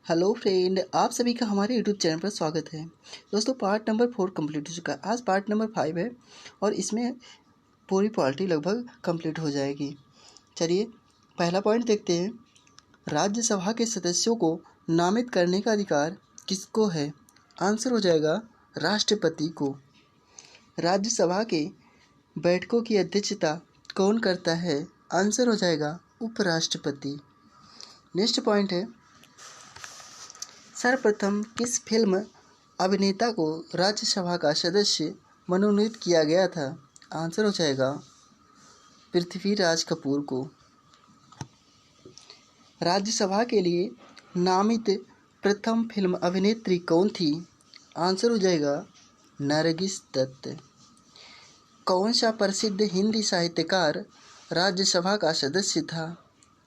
Hello friend, आप सभी का हमारे यूट्यूब चैनल पर स्वागत है। दोस्तों, पार्ट नंबर 4 कंप्लीट हो चुका है। आज पार्ट नंबर 5 है और इसमें पूरी पॉलिटी लगभग कंप्लीट हो जाएगी। चलिए पहला पॉइंट देखते हैं। राज्यसभा के सदस्यों को नामित करने का अधिकार किसको है? आंसर हो जाएगा राष्ट्रपति को। राज्यसभा के बैठकों की अध्यक्षता कौन करता है? आंसर हो जाएगा उपराष्ट्रपति। नेक्स्ट पॉइंट है, सर्वप्रथम किस फिल्म अभिनेता को राज्यसभा का सदस्य मनोनीत किया गया था? आंसर हो जाएगा पृथ्वीराज कपूर को। राज्यसभा के लिए नामित प्रथम फिल्म अभिनेत्री कौन थी? आंसर हो जाएगा नरगिस दत्त। कौन सा प्रसिद्ध हिंदी साहित्यकार राज्यसभा का सदस्य था?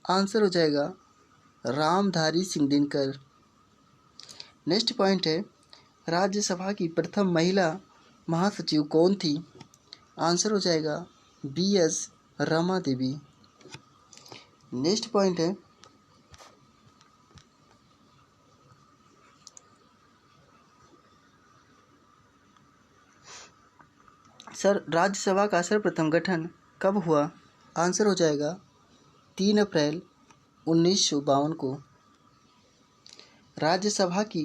आंसर हो जाएगा रामधारी सिंह दिनकर। नेक्स्ट पॉइंट है, राज्यसभा की प्रथम महिला महासचिव कौन थी? आंसर हो जाएगा BS Rama Devi. Next point है, राज्यसभा का सर्वप्रथम गठन कब हुआ? आंसर हो जाएगा 3 अप्रैल 1952 को। राज्यसभा की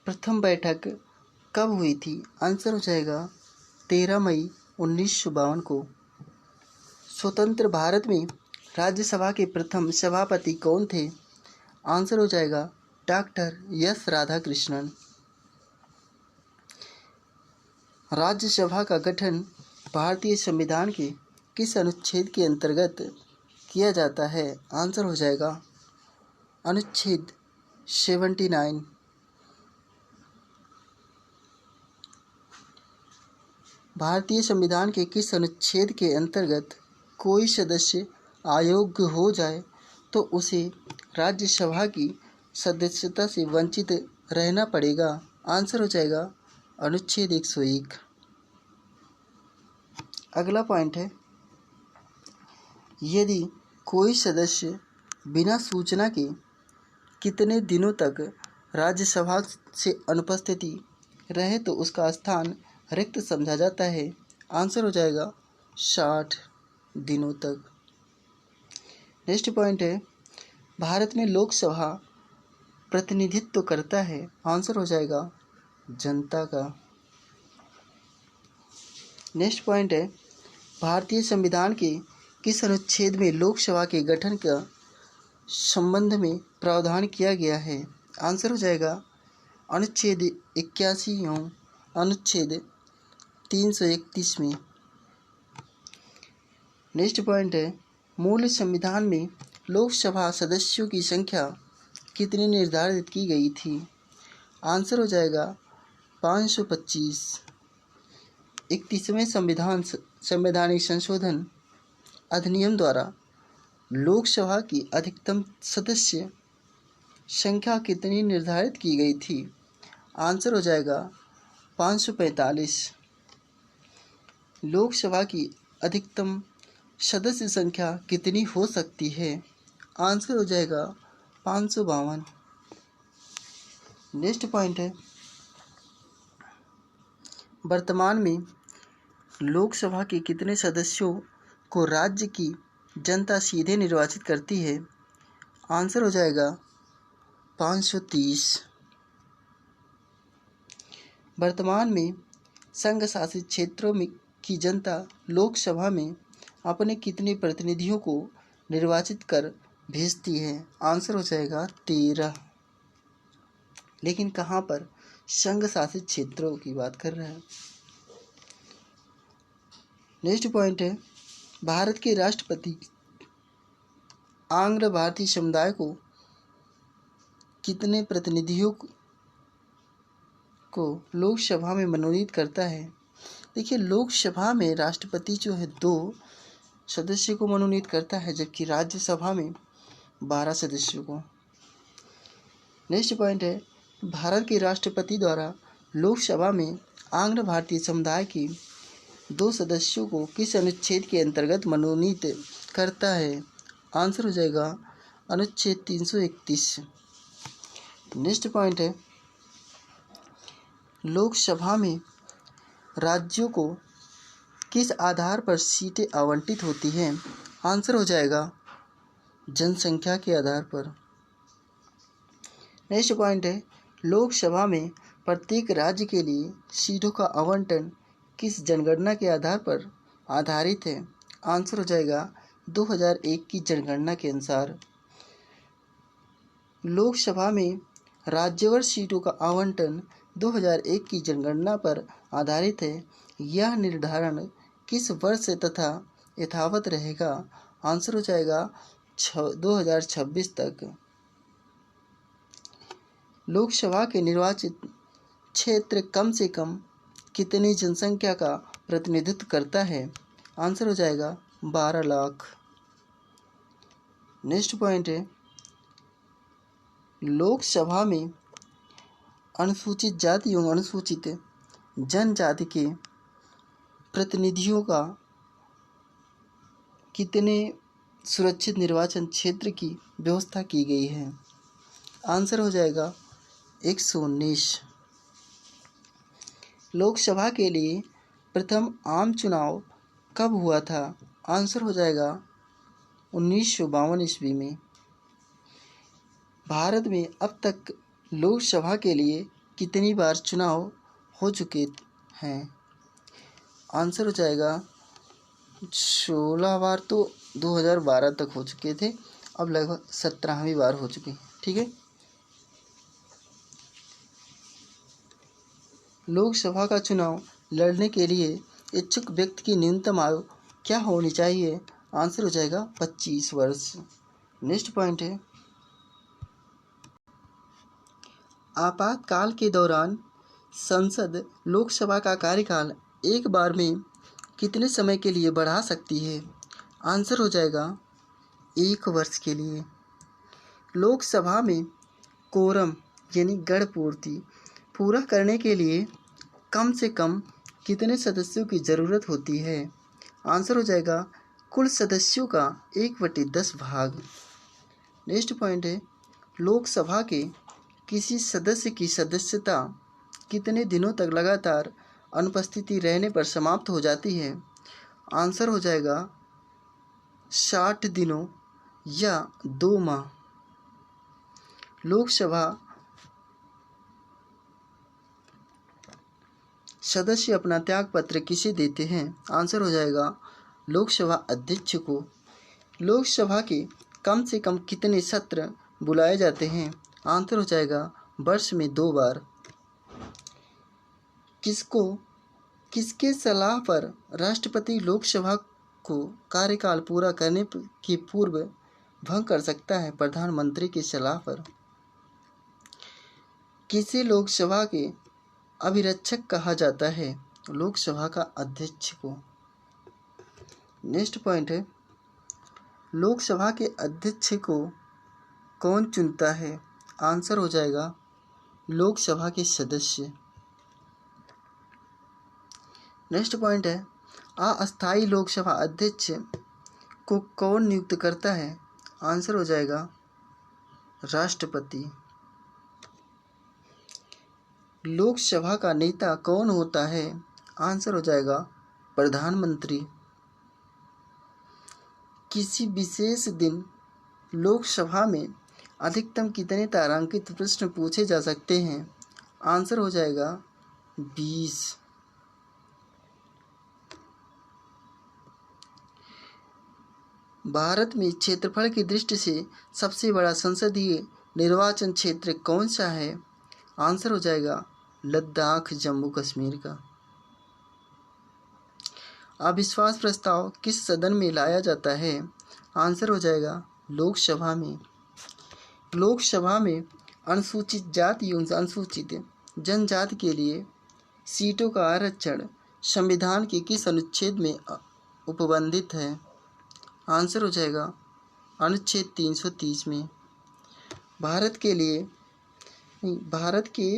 प्रथम बैठक कब हुई थी? आंसर हो जाएगा 13 मई 1952 को। स्वतंत्र भारत में राज्यसभा के प्रथम सभापति कौन थे? आंसर हो जाएगा डॉक्टर एस राधाकृष्णन। राज्यसभा का गठन भारतीय संविधान के किस अनुच्छेद के अंतर्गत किया जाता है? आंसर हो जाएगा अनुच्छेद 79। भारतीय संविधान के किस अनुच्छेद के अंतर्गत कोई सदस्य अयोग्य हो जाए तो उसे राज्यसभा की सदस्यता से वंचित रहना पड़ेगा? आंसर हो जाएगा अनुच्छेद 101। अगला पॉइंट है, यदि कोई सदस्य बिना सूचना के कितने दिनों तक राज्यसभा से अनुपस्थिति रहे तो उसका स्थान रिक्त समझा जाता है? आंसर हो जाएगा 60 दिनों तक। नेक्स्ट पॉइंट है, भारत में लोकसभा प्रतिनिधित्व करता है? आंसर हो जाएगा जनता का। नेक्स्ट पॉइंट है, भारतीय संविधान के किस अनुच्छेद में लोकसभा के गठन का संबंध में प्रावधान किया गया है? आंसर हो जाएगा अनुच्छेद 81 एवं अनुच्छेद 331 में। नेक्स्ट पॉइंट है, मूल संविधान में लोकसभा सदस्यों की संख्या कितनी निर्धारित की गई थी? आंसर हो जाएगा 525। 31वें संवैधानिक संशोधन अधिनियम द्वारा लोकसभा की अधिकतम सदस्य संख्या कितनी निर्धारित की गई थी? आंसर हो जाएगा 545। लोकसभा की अधिकतम सदस्य संख्या कितनी हो सकती है? आंसर हो जाएगा 552। नेक्स्ट पॉइंट है, वर्तमान में लोकसभा के कितने सदस्यों को राज्य की जनता सीधे निर्वाचित करती है? आंसर हो जाएगा 530। वर्तमान में संघ शासित क्षेत्रों में की जनता लोकसभा में अपने कितने प्रतिनिधियों को निर्वाचित कर भेजती है? आंसर हो जाएगा 13। लेकिन कहाँ पर? संघ शासित क्षेत्रों की बात कर रहे हैं। नेक्स्ट पॉइंट है, भारत के राष्ट्रपति आंग्ल भारतीय समुदाय को कितने प्रतिनिधियों को लोकसभा में मनोनीत करता है? देखिए, लोकसभा में राष्ट्रपति जो है 2 सदस्य को मनोनीत करता है, जबकि राज्यसभा में 12 सदस्यों को। नेक्स्ट पॉइंट है, भारत के राष्ट्रपति द्वारा लोकसभा में आंग्ल भारतीय समुदाय के 2 सदस्यों को किस अनुच्छेद के अंतर्गत मनोनीत करता है? आंसर हो जाएगा अनुच्छेद 331। नेक्स्ट पॉइंट है, लोकसभा में राज्यों को किस आधार पर सीटें आवंटित होती हैं? आंसर हो जाएगा जनसंख्या के आधार पर। नेक्स्ट पॉइंट है, लोकसभा में प्रत्येक राज्य के लिए सीटों का आवंटन किस जनगणना के आधार पर आधारित है? आंसर हो जाएगा 2001 की जनगणना के अनुसार। लोकसभा में राज्यवार सीटों का आवंटन 2001 की जनगणना पर आधारित है। यह निर्धारण किस वर्ष तथा यथावत रहेगा? आंसर हो जाएगा 2026 तक। लोकसभा के निर्वाचित क्षेत्र कम से कम कितनी जनसंख्या का प्रतिनिधित्व करता है? आंसर हो जाएगा 12 लाख। नेक्स्ट पॉइंट है, लोकसभा में अनुसूचित जाति एवं अनुसूचित जनजाति के प्रतिनिधियों का कितने सुरक्षित निर्वाचन क्षेत्र की व्यवस्था की गई है? आंसर हो जाएगा 119। लोकसभा के लिए प्रथम आम चुनाव कब हुआ था? आंसर हो जाएगा 1952 ईस्वी में। भारत में अब तक लोकसभा के लिए कितनी बार चुनाव हो चुके हैं? आंसर हो जाएगा 16 बार। तो 2012 तक हो चुके थे, अब लगभग 17वीं बार हो चुके हैं। ठीक है। लोकसभा का चुनाव लड़ने के लिए इच्छुक व्यक्ति की न्यूनतम आयु क्या होनी चाहिए? आंसर हो जाएगा 25 वर्ष। नेक्स्ट पॉइंट है, आपातकाल के दौरान संसद लोकसभा का कार्यकाल एक बार में कितने समय के लिए बढ़ा सकती है? आंसर हो जाएगा 1 वर्ष के लिए। लोकसभा में कोरम यानी गण पूर्ति पूरा करने के लिए कम से कम कितने सदस्यों की ज़रूरत होती है? आंसर हो जाएगा कुल सदस्यों का 1/10 भाग। नेक्स्ट पॉइंट है, लोकसभा के किसी सदस्य की सदस्यता कितने दिनों तक लगातार अनुपस्थिति रहने पर समाप्त हो जाती है? आंसर हो जाएगा 60 दिनों या 2 माह। लोकसभा सदस्य अपना त्यागपत्र किसे देते हैं? आंसर हो जाएगा लोकसभा अध्यक्ष को। लोकसभा के कम से कम कितने सत्र बुलाए जाते हैं? आंसर हो जाएगा वर्ष में 2 बार। किसके सलाह पर राष्ट्रपति लोकसभा को कार्यकाल पूरा करने के पूर्व भंग कर सकता है? प्रधानमंत्री की सलाह पर। किसे लोकसभा के अभिरक्षक कहा जाता है? लोकसभा का अध्यक्ष को। नेक्स्ट पॉइंट है, लोकसभा के अध्यक्ष को कौन चुनता है? आंसर हो जाएगा लोकसभा के सदस्य। नेक्स्ट पॉइंट है, अस्थायी लोकसभा अध्यक्ष को कौन नियुक्त करता है? आंसर हो जाएगा राष्ट्रपति। लोकसभा का नेता कौन होता है? आंसर हो जाएगा प्रधानमंत्री। किसी विशेष दिन लोकसभा में अधिकतम कितने तारांकित प्रश्न पूछे जा सकते हैं? आंसर हो जाएगा 20। भारत में क्षेत्रफल की दृष्टि से सबसे बड़ा संसदीय निर्वाचन क्षेत्र कौन सा है? आंसर हो जाएगा लद्दाख जम्मू कश्मीर का। अविश्वास प्रस्ताव किस सदन में लाया जाता है? आंसर हो जाएगा लोकसभा में। लोकसभा में अनुसूचित जाति एवं अनुसूचित जनजाति के लिए सीटों का आरक्षण संविधान के किस अनुच्छेद में उपबंधित है? आंसर हो जाएगा अनुच्छेद 330 में। भारत के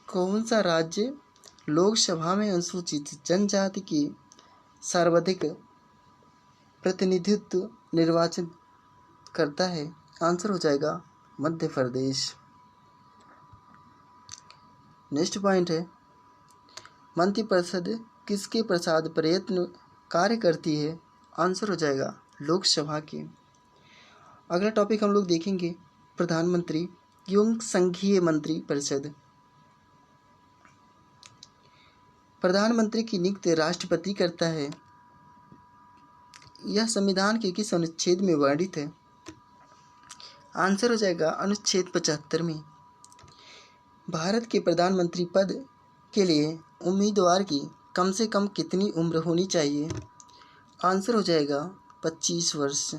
कौन सा राज्य लोकसभा में अनुसूचित जनजाति की सर्वाधिक प्रतिनिधित्व निर्वाचन करता है? आंसर हो जाएगा मध्य प्रदेश। नेक्स्ट पॉइंट है मंत्रिपरिषद किसके प्रसाद प्रयत्न कार्य करती है? आंसर हो जाएगा लोकसभा के। अगला टॉपिक हम लोग देखेंगे प्रधानमंत्री एवं संघीय मंत्री परिषद। प्रधानमंत्री की नियुक्ति राष्ट्रपति करता है। यह संविधान के किस अनुच्छेद में वर्णित है? आंसर हो जाएगा अनुच्छेद 75 में। भारत के प्रधानमंत्री पद के लिए उम्मीदवार की कम से कम कितनी उम्र होनी चाहिए? आंसर हो जाएगा 25 वर्ष।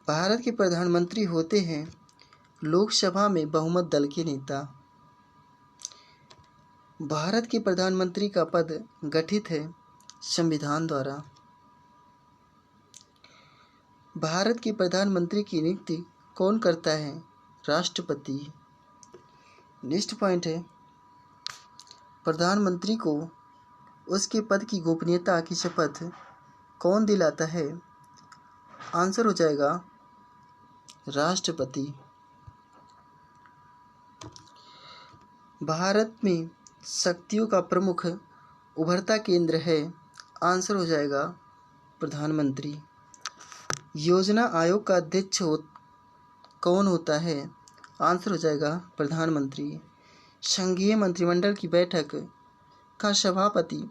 भारत के प्रधानमंत्री होते हैं लोकसभा में बहुमत दल के नेता। भारत के प्रधानमंत्री का पद गठित है संविधान द्वारा। भारत के प्रधानमंत्री की नियुक्ति कौन करता है? राष्ट्रपति। नेक्स्ट पॉइंट है प्रधानमंत्री को उसके पद की गोपनीयता की शपथ कौन दिलाता है? आंसर हो जाएगा राष्ट्रपति। भारत में शक्तियों का प्रमुख उभरता केंद्र है। आंसर हो जाएगा प्रधानमंत्री। योजना आयोग का अध्यक्ष कौन होता है? आंसर हो जाएगा प्रधानमंत्री। संघीय मंत्रिमंडल की बैठक का सभापति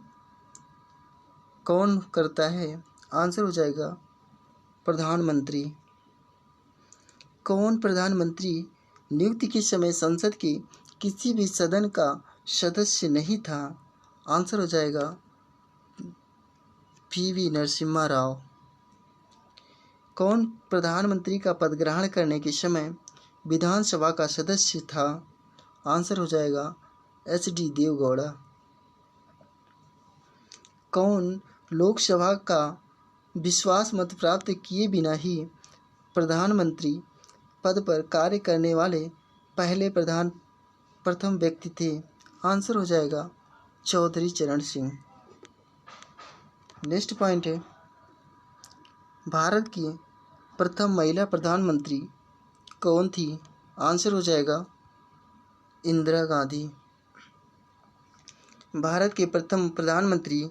कौन करता है? आंसर हो जाएगा प्रधानमंत्री। कौन प्रधानमंत्री नियुक्ति के समय संसद के किसी भी सदन का सदस्य नहीं था? आंसर हो जाएगा पी.वी. नरसिम्हा राव। कौन प्रधानमंत्री का पद ग्रहण करने के समय विधानसभा का सदस्य था? आंसर हो जाएगा एच.डी. देवगौड़ा। कौन लोकसभा का विश्वास मत प्राप्त किए बिना ही प्रधानमंत्री पद पर कार्य करने वाले पहले प्रथम व्यक्ति थे? आंसर हो जाएगा चौधरी चरण सिंह। नेक्स्ट पॉइंट है भारत की प्रथम महिला प्रधानमंत्री कौन थी? आंसर हो जाएगा इंदिरा गांधी। भारत के प्रथम प्रधानमंत्री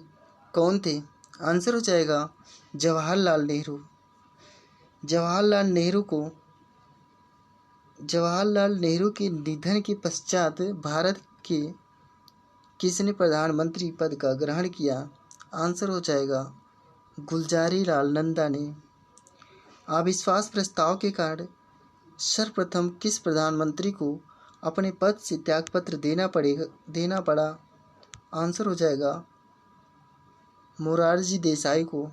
कौन थे? आंसर हो जाएगा जवाहरलाल नेहरू। जवाहरलाल नेहरू के निधन के पश्चात भारत के किसने प्रधानमंत्री पद का ग्रहण किया? आंसर हो जाएगा गुलजारी लाल नंदा ने। अविश्वास प्रस्ताव के कारण सर्वप्रथम किस प्रधानमंत्री को अपने पद से त्यागपत्र देना पड़ा? आंसर हो जाएगा मोरारजी देसाई को।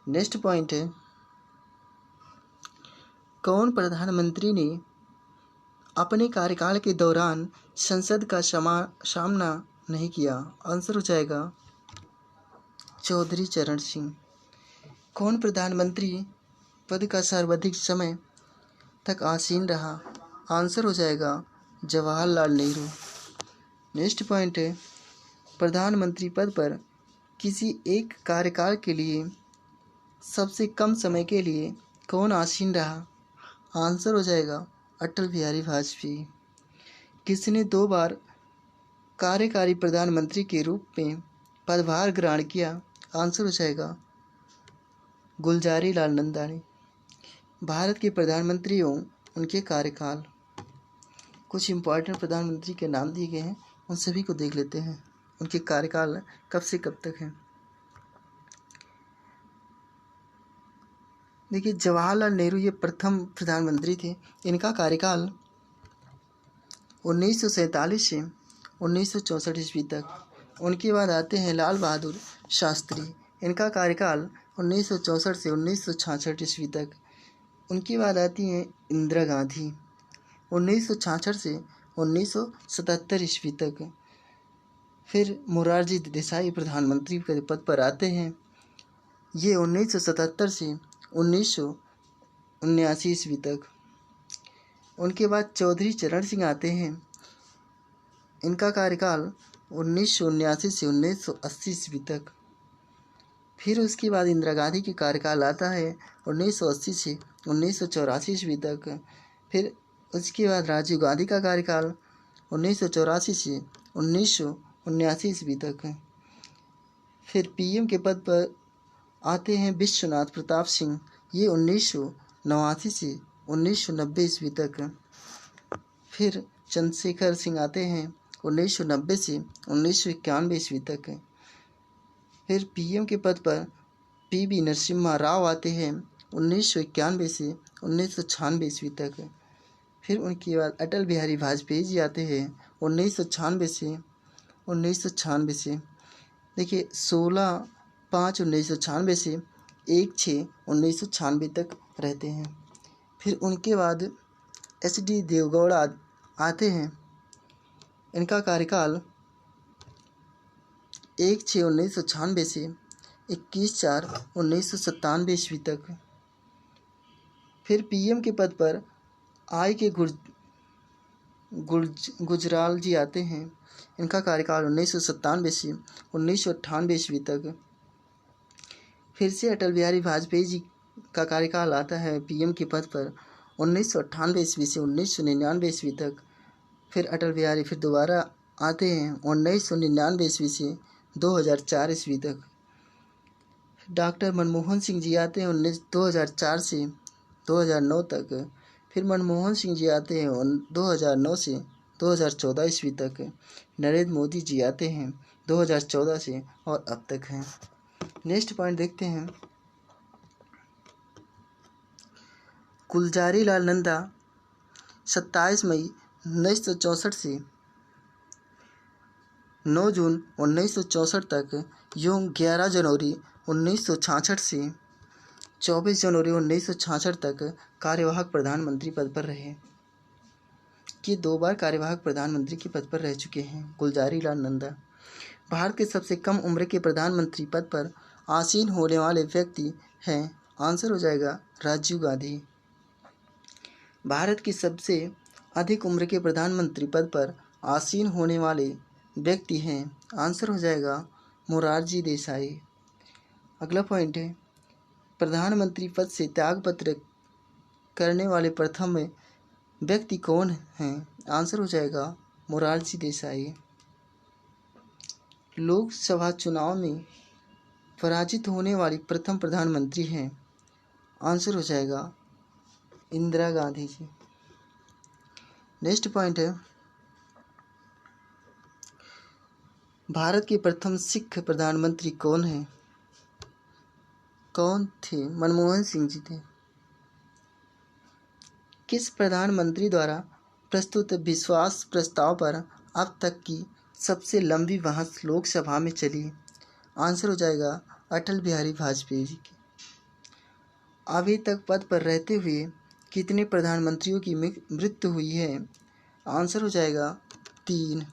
नेक्स्ट पॉइंट है कौन प्रधानमंत्री ने अपने कार्यकाल के दौरान संसद का सामना नहीं किया? आंसर हो जाएगा चौधरी चरण सिंह। कौन प्रधानमंत्री पद का सर्वाधिक समय तक आसीन रहा? आंसर हो जाएगा जवाहरलाल नेहरू। नेक्स्ट पॉइंट है प्रधानमंत्री पद पर किसी एक कार्यकाल के लिए सबसे कम समय के लिए कौन आसीन रहा? आंसर हो जाएगा अटल बिहारी वाजपेयी। किसने 2 बार कार्यकारी प्रधानमंत्री के रूप में पदभार ग्रहण किया? आंसर हो जाएगा गुलजारी लाल नंदा ने। भारत के प्रधानमंत्री एवं उनके कार्यकाल। कुछ इम्पोर्टेंट प्रधानमंत्री के नाम दिए गए हैं, उन सभी को देख लेते हैं। उनके कार्यकाल कब से कब तक है। देखिए जवाहरलाल नेहरू ये प्रथम प्रधानमंत्री थे। इनका कार्यकाल 1947 से 1964 ईस्वी तक। उनके बाद आते हैं लाल बहादुर शास्त्री। इनका कार्यकाल 1964 से 1966 ईस्वी तक। उनके बाद आती हैं इंदिरा गांधी 1966 से 1977 ईस्वी तक। फिर मोरारजी देसाई प्रधानमंत्री के पद पर आते हैं। ये 1977 से 1979 ईस्वी तक। उनके बाद चौधरी चरण सिंह आते हैं। इनका कार्यकाल 1979 से 1980 ईस्वी तक। फिर उसके बाद इंदिरा गांधी की कार्यकाल आता है 1980 से 1984 ईस्वी तक। फिर उसके बाद राजीव गांधी का कार्यकाल 1984 से 1979 ईस्वी तक है। फिर पीएम के पद पर आते हैं विश्वनाथ प्रताप सिंह, ये 1989 से 1990 ईस्वी तक है। फिर चंद्रशेखर सिंह आते हैं 1990 से 1991 ईस्वी तक है। फिर पीएम के पद पर पीवी नरसिम्हा राव आते हैं 1991 से 1996 ईस्वी तक। फिर उनके बाद अटल बिहारी वाजपेयी जी आते हैं 1996 से देखिए 16/5/1996 से 1/6/1996 तक रहते हैं। फिर उनके बाद HD देवगौड़ा आते हैं, इनका कार्यकाल 1/6/1996 से 21/4/1997 ईस्वी तक। फिर पीएम के पद पर के गुजराल जी आते हैं, इनका कार्यकाल 1997 से 1998 ईस्वी तक। फिर से अटल बिहारी वाजपेयी जी का कार्यकाल आता है पीएम के पद पर 1998 ईस्वी से 1999 ईस्वी तक। फिर अटल बिहारी फिर दोबारा आते हैं 1999 ईस्वी से 2004 ईस्वी तक। डॉक्टर मनमोहन सिंह जी आते हैं 2004 से 2009 तक। फिर मनमोहन सिंह जी आते हैं 2009 से 2014 ईस्वी तक। नरेंद्र मोदी जी आते हैं 2014 से और अब तक हैं। नेक्स्ट पॉइंट देखते हैं। गुलजारी लाल नंदा 27 मई 1964 से 9 जून 1964 तक एवं 11 जनवरी 1966 से 24 जनवरी 1966 तक कार्यवाहक प्रधानमंत्री पद पर रहे। ये 2 बार कार्यवाहक प्रधानमंत्री के पद पर रह चुके हैं गुलजारी लाल नंदा। भारत के सबसे कम उम्र के प्रधानमंत्री पद पर आसीन होने वाले व्यक्ति हैं, आंसर हो जाएगा राजीव गांधी। भारत की सबसे अधिक उम्र के प्रधानमंत्री पद पर आसीन होने वाले व्यक्ति हैं, आंसर हो जाएगा मोरारजी देसाई। अगला पॉइंट है, प्रधानमंत्री पद से त्यागपत्र करने वाले प्रथम व्यक्ति कौन हैं, आंसर हो जाएगा मोरारजी देसाई। लोकसभा चुनाव में पराजित होने वाली प्रथम प्रधानमंत्री हैं, आंसर हो जाएगा इंदिरा गांधी जी। नेक्स्ट पॉइंट है, भारत के प्रथम सिख प्रधानमंत्री कौन हैं, कौन थे, मनमोहन सिंह जी थे। किस प्रधानमंत्री द्वारा प्रस्तुत विश्वास प्रस्ताव पर अब तक की सबसे लंबी बहस लोकसभा में चली, आंसर हो जाएगा अटल बिहारी वाजपेयी जी की। अभी तक पद पर रहते हुए कितने प्रधानमंत्रियों की मृत्यु हुई है, आंसर हो जाएगा 3।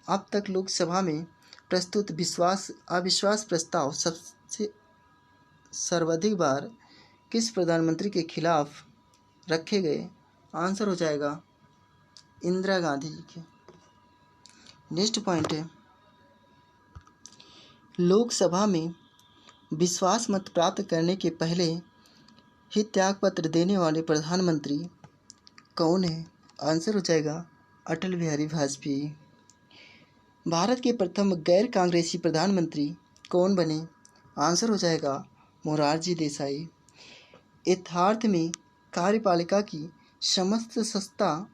अब तक लोकसभा में प्रस्तुत अविश्वास प्रस्ताव सबसे सर्वाधिक बार किस प्रधानमंत्री के खिलाफ रखे गए, आंसर हो जाएगा इंदिरा गांधी जी के। नेक्स्ट पॉइंट है, लोकसभा में विश्वास मत प्राप्त करने के पहले ही त्यागपत्र देने वाले प्रधानमंत्री कौन है, आंसर हो जाएगा अटल बिहारी वाजपेयी। भारत के प्रथम गैर कांग्रेसी प्रधानमंत्री कौन बने, आंसर हो जाएगा मोरारजी देसाई। यथार्थ में कार्यपालिका की समस्त सत्ता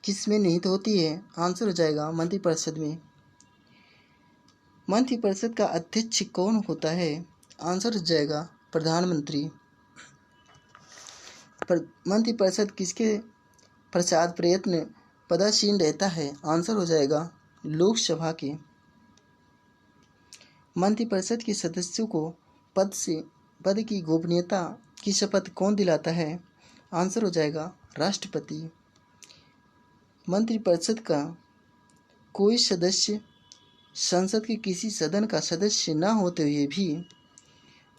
किसमें निहित होती है, आंसर हो जाएगा मंत्रिपरिषद में। मंत्रिपरिषद का अध्यक्ष कौन होता है, आंसर हो जाएगा प्रधानमंत्री। मंत्रिपरिषद किसके प्रसाद प्रयत्न पदासीन रहता है, आंसर हो जाएगा लोकसभा के। मंत्रिपरिषद के सदस्यों को पद की गोपनीयता की शपथ कौन दिलाता है, आंसर हो जाएगा राष्ट्रपति। मंत्रिपरिषद का कोई सदस्य संसद के किसी सदन का सदस्य न होते हुए भी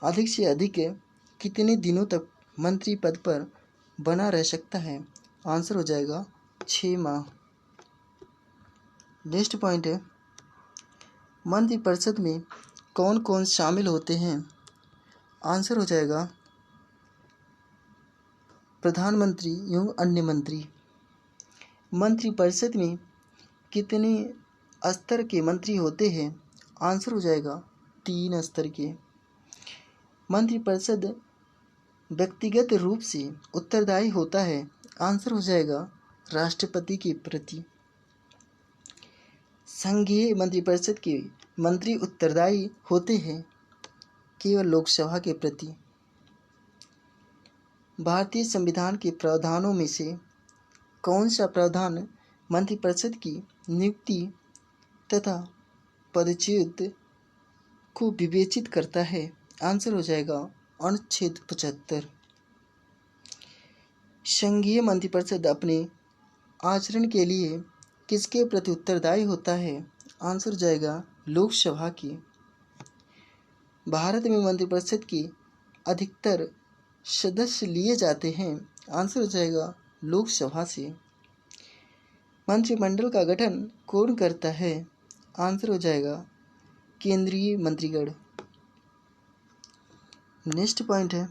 अधिक से अधिक कितने दिनों तक मंत्री पद पर बना रह सकता है, आंसर हो जाएगा 6 माह। नेक्स्ट पॉइंट है, मंत्रिपरिषद में कौन कौन शामिल होते हैं, आंसर हो जाएगा प्रधानमंत्री एवं अन्य मंत्री। मंत्रिपरिषद में कितने स्तर के मंत्री होते हैं? आंसर हो जाएगा 3 स्तर के। मंत्रिपरिषद व्यक्तिगत रूप से उत्तरदायी होता है। आंसर हो जाएगा राष्ट्रपति के प्रति। संघीय मंत्रिपरिषद के मंत्री उत्तरदायी होते हैं केवल लोकसभा के प्रति। भारतीय संविधान के प्रावधानों में से कौन सा प्रावधान मंत्रिपरिषद की नियुक्ति तथा पदच्युत को विवेचित करता है? आंसर हो जाएगा अनुच्छेद 75। संघीय मंत्रिपरिषद अपने आचरण के लिए किसके प्रति उत्तरदायी होता है? आंसर हो जाएगा लोकसभा की। भारत में मंत्रिपरिषद के अधिकतर सदस्य लिए जाते हैं। आंसर हो जाएगा लोकसभा से। मंत्रिमंडल का गठन कौन करता है? आंसर हो जाएगा केंद्रीय मंत्रिगण। नेक्स्ट पॉइंट है,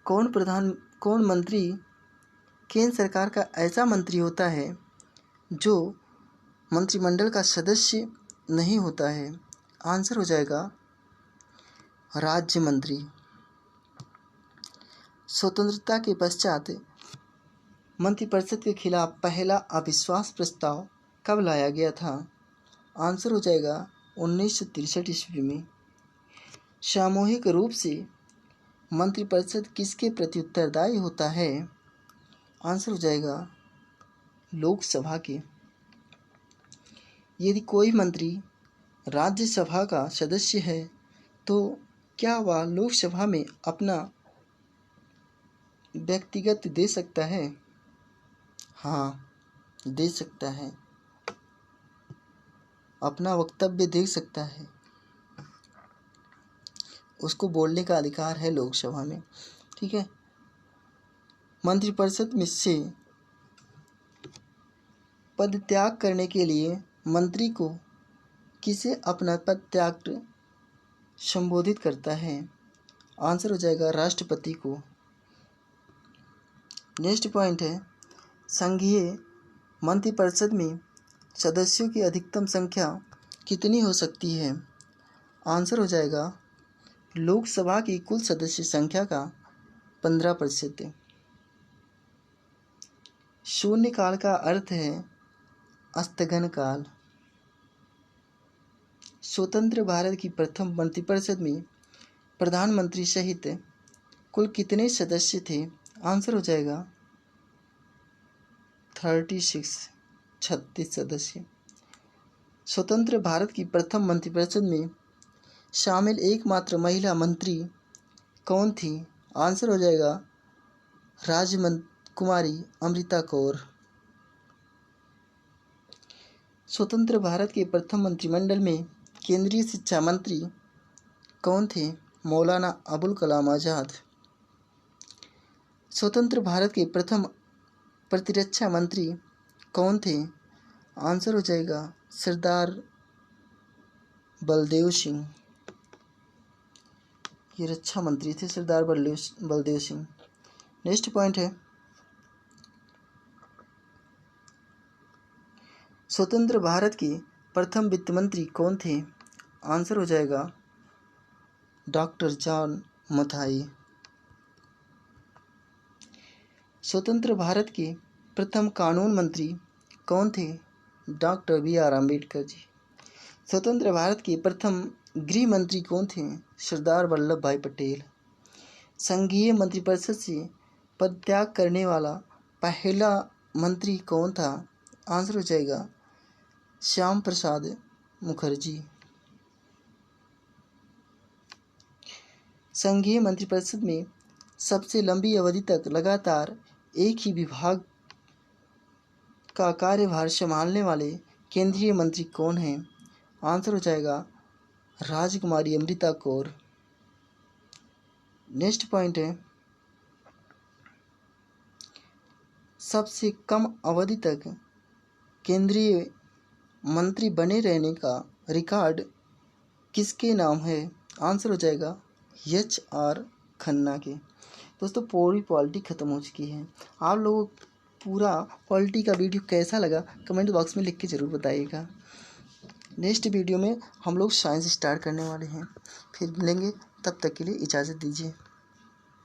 कौन मंत्री केंद्र सरकार का ऐसा मंत्री होता है जो मंत्रिमंडल का सदस्य नहीं होता है? आंसर हो जाएगा राज्य मंत्री। स्वतंत्रता के पश्चात मंत्रिपरिषद के खिलाफ पहला अविश्वास प्रस्ताव कब लाया गया था? आंसर हो जाएगा 1963 ईस्वी में। सामूहिक रूप से मंत्रिपरिषद किसके प्रति उत्तरदायी होता है? आंसर हो जाएगा लोकसभा के। यदि कोई मंत्री राज्यसभा का सदस्य है तो क्या वह लोकसभा में अपना व्यक्तिगत दे सकता है? हाँ, दे सकता है, अपना वक्तव्य दे सकता है। उसको बोलने का अधिकार है लोकसभा में। ठीक है। मंत्रिपरिषद में से पद त्याग करने के लिए मंत्री को किसे अपना पद त्याग संबोधित करता है? आंसर हो जाएगा राष्ट्रपति को। नेक्स्ट पॉइंट है, संघीय मंत्रिपरिषद में सदस्यों की अधिकतम संख्या कितनी हो सकती है? आंसर हो जाएगा लोकसभा की कुल सदस्य संख्या का 15%। शून्य काल का अर्थ है स्थगन काल। स्वतंत्र भारत की प्रथम मंत्रिपरिषद में प्रधानमंत्री सहित कुल कितने सदस्य थे? आंसर हो जाएगा 36 सदस्य। स्वतंत्र भारत की प्रथम मंत्रिपरिषद में शामिल एकमात्र महिला मंत्री कौन थी? आंसर हो जाएगा राजकुमारी अमृता कौर। स्वतंत्र भारत के प्रथम मंत्रिमंडल में केंद्रीय शिक्षा मंत्री कौन थे? मौलाना अबुल कलाम आज़ाद। स्वतंत्र भारत के प्रथम प्रतिरक्षा मंत्री कौन थे? आंसर हो जाएगा सरदार बलदेव सिंह। ये रक्षा मंत्री थे सरदार बलदेव सिंह। नेक्स्ट पॉइंट है, स्वतंत्र भारत के प्रथम वित्त मंत्री कौन थे? आंसर हो जाएगा डॉक्टर जॉन मथाई। स्वतंत्र भारत के प्रथम कानून मंत्री कौन थे? Doctor B.R. अम्बेडकर जी। स्वतंत्र भारत के प्रथम गृह मंत्री कौन थे? सरदार वल्लभ भाई पटेल। संघीय मंत्रिपरिषद से पदत्याग करने वाला पहला मंत्री कौन था? आंसर हो जाएगा श्याम प्रसाद मुखर्जी। संघीय मंत्रिपरिषद में सबसे लंबी अवधि तक लगातार एक ही विभाग का कार्यभार संभालने वाले केंद्रीय मंत्री कौन हैं? आंसर हो जाएगा राजकुमारी अमृता कौर। नेक्स्ट पॉइंट है, सबसे कम अवधि तक केंद्रीय मंत्री बने रहने का रिकॉर्ड किसके नाम है? आंसर हो जाएगा HR खन्ना के। दोस्तों पूरी पॉलिटी ख़त्म हो चुकी है। आप लोगों को पूरा पॉलिटी का वीडियो कैसा लगा कमेंट बॉक्स में लिख के ज़रूर बताइएगा। नेक्स्ट वीडियो में हम लोग साइंस स्टार्ट करने वाले हैं। फिर मिलेंगे, तब तक के लिए इजाज़त दीजिए।